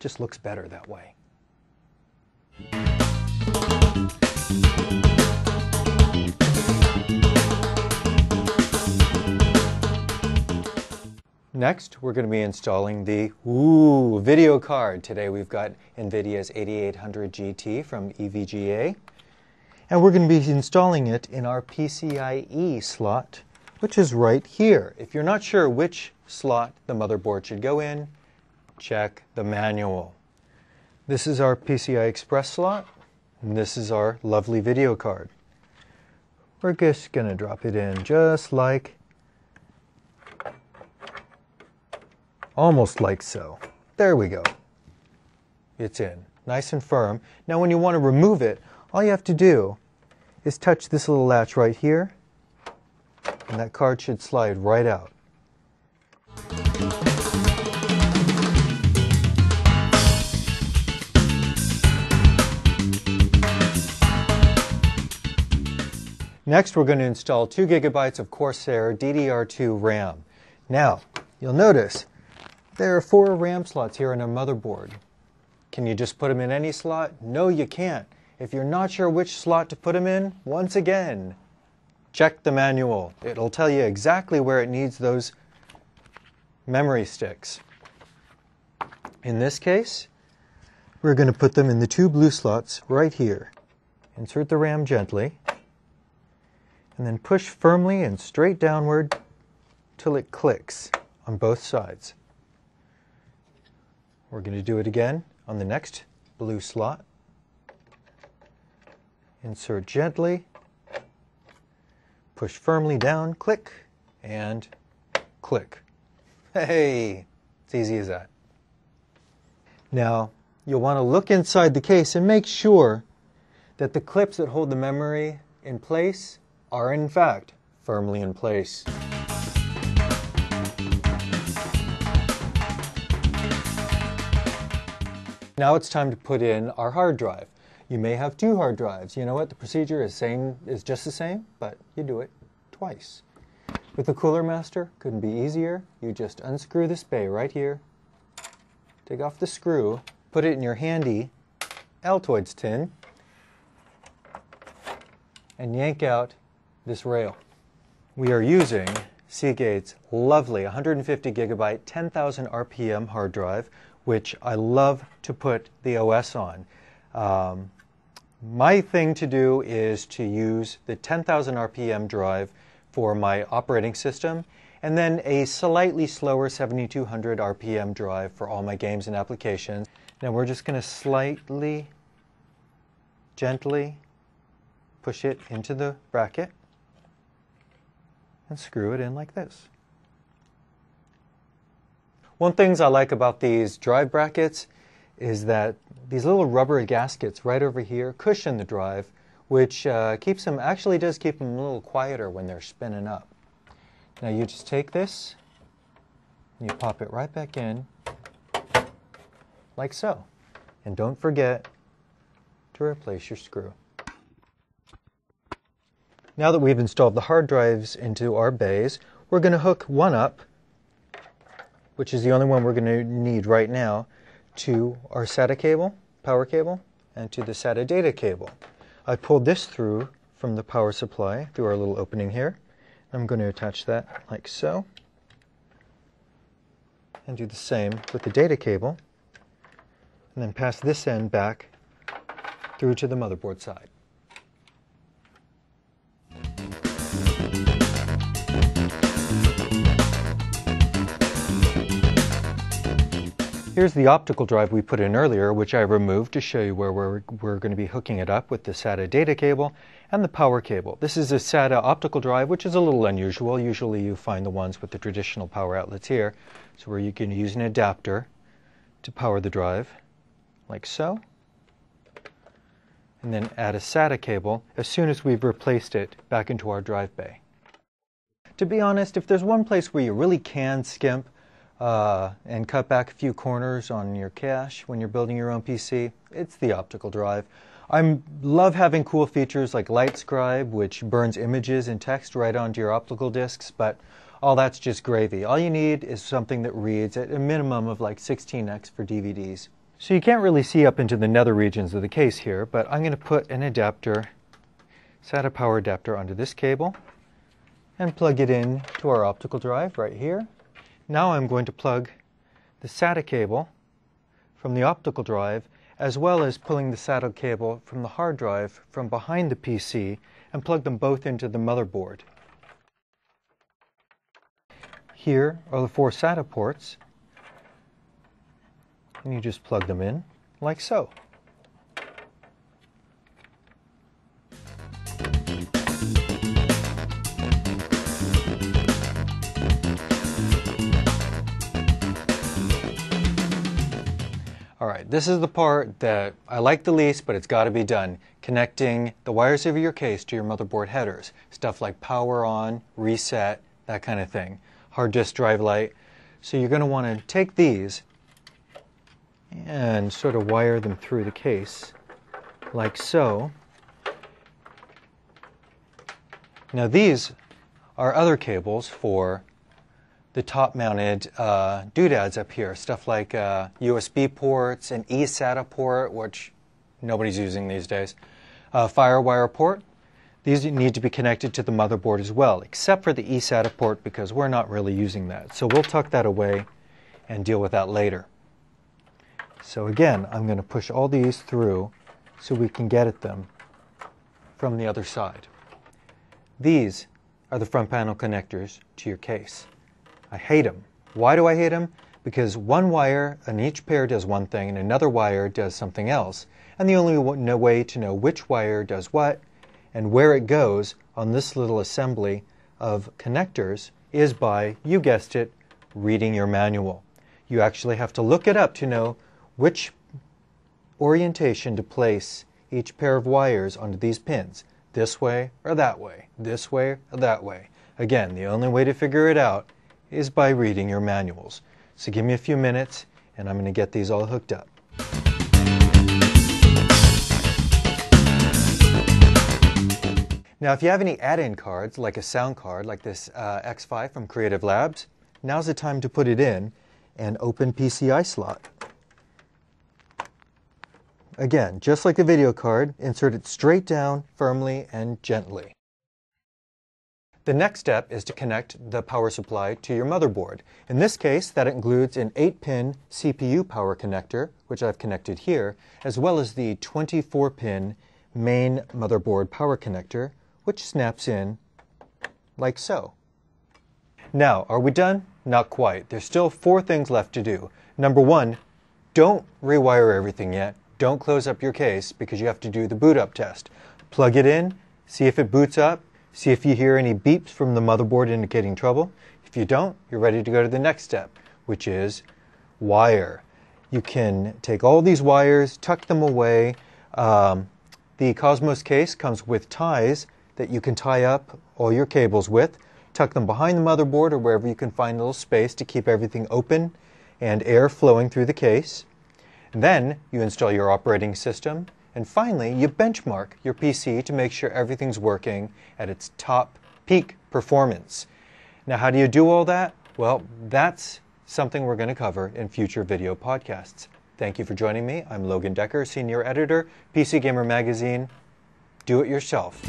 Just looks better that way. Next, we're going to be installing the video card. Today we've got NVIDIA's 8800 GT from EVGA. And we're going to be installing it in our PCIe slot, which is right here. If you're not sure which slot the motherboard should go in, check the manual. This is our PCI Express slot, and this is our lovely video card. We're just going to drop it in just like, almost like so. There we go. It's in, nice and firm. Now when you want to remove it, all you have to do is touch this little latch right here, and that card should slide right out. Next, we're going to install 2 GB of Corsair DDR2 RAM. Now, you'll notice there are 4 RAM slots here on a motherboard. Can you just put them in any slot? No, you can't. If you're not sure which slot to put them in, once again, check the manual. It'll tell you exactly where it needs those memory sticks. In this case, we're going to put them in the 2 blue slots right here. Insert the RAM gently, and then push firmly and straight downward till it clicks on both sides. We're going to do it again on the next blue slot. Insert gently, push firmly down, click, and click. Hey, it's easy as that. Now, you'll want to look inside the case and make sure that the clips that hold the memory in place are in fact firmly in place. Now it's time to put in our hard drive. You may have 2 hard drives. You know what? The procedure is just the same, but you do it twice. With the Cooler Master, couldn't be easier. You just unscrew this bay right here, take off the screw, put it in your handy Altoids tin, and yank out this rail. We are using Seagate's lovely 150 GB, 10,000 RPM hard drive, which I love to put the OS on. My thing to do is to use the 10,000 RPM drive for my operating system, and then a slightly slower 7,200 RPM drive for all my games and applications. Now we're just going to slightly, gently push it into the bracket and screw it in like this. One thing I like about these drive brackets is that these little rubber gaskets right over here cushion the drive, which actually does keep them a little quieter when they're spinning up. Now you just take this and you pop it right back in like so. And don't forget to replace your screw. Now that we've installed the hard drives into our bays, we're going to hook one up, which is the only one we're going to need right now, to our SATA cable, power cable, and to the SATA data cable. I pulled this through from the power supply through our little opening here. I'm going to attach that like so, and do the same with the data cable, and then pass this end back through to the motherboard side. Here's the optical drive we put in earlier, which I removed to show you where we're going to be hooking it up with the SATA data cable and the power cable. This is a SATA optical drive, which is a little unusual. Usually you find the ones with the traditional power outlets here. So where you can use an adapter to power the drive, like so. And then add a SATA cable as soon as we've replaced it back into our drive bay. To be honest, if there's one place where you really can skimp, and cut back a few corners on your cache when you're building your own PC, it's the optical drive. I love having cool features like Light Scribe, which burns images and text right onto your optical discs, but all that's just gravy. All you need is something that reads at a minimum of like 16x for DVDs. So you can't really see up into the nether regions of the case here, but I'm going to put an adapter, SATA power adapter, onto this cable and plug it in to our optical drive right here. Now I'm going to plug the SATA cable from the optical drive, as well as pulling the SATA cable from the hard drive from behind the PC, and plug them both into the motherboard. Here are the 4 SATA ports, and you just plug them in like so. Alright, this is the part that I like the least, but it's got to be done. Connecting the wires of your case to your motherboard headers. Stuff like power on, reset, that kind of thing. Hard disk drive light. So you're going to want to take these and sort of wire them through the case like so. Now these are other cables for the top-mounted doodads up here, stuff like USB ports, an eSATA port, which nobody's using these days, FireWire port. These need to be connected to the motherboard as well, except for the eSATA port, because we're not really using that. So we'll tuck that away and deal with that later. So again, I'm going to push all these through so we can get at them from the other side. These are the front panel connectors to your case. I hate them. Why do I hate them? Because one wire on each pair does one thing and another wire does something else. And the only way to know which wire does what and where it goes on this little assembly of connectors is by, you guessed it, reading your manual. You actually have to look it up to know which orientation to place each pair of wires onto these pins. This way or that way. This way or that way. Again, the only way to figure it out is by reading your manuals. So give me a few minutes and I'm going to get these all hooked up. Now if you have any add-in cards, like a sound card like this X5 from Creative Labs, now's the time to put it in and open PCI slot. Again, just like a video card, insert it straight down, firmly and gently. The next step is to connect the power supply to your motherboard. In this case, that includes an 8-pin CPU power connector, which I've connected here, as well as the 24-pin main motherboard power connector, which snaps in like so. Now, are we done? Not quite. There's still 4 things left to do. Number 1, don't rewire everything yet. Don't close up your case because you have to do the boot up test. Plug it in, see if it boots up, see if you hear any beeps from the motherboard indicating trouble. If you don't, you're ready to go to the next step, which is wire. You can take all these wires, tuck them away. The Cosmos case comes with ties that you can tie up all your cables with. Tuck them behind the motherboard or wherever you can find a little space to keep everything open and air flowing through the case. And then you install your operating system. And finally, you benchmark your PC to make sure everything's working at its top peak performance. Now, how do you do all that? Well, that's something we're going to cover in future video podcasts. Thank you for joining me. I'm Logan Decker, Senior Editor, PCgamer Magazine. Do it yourself.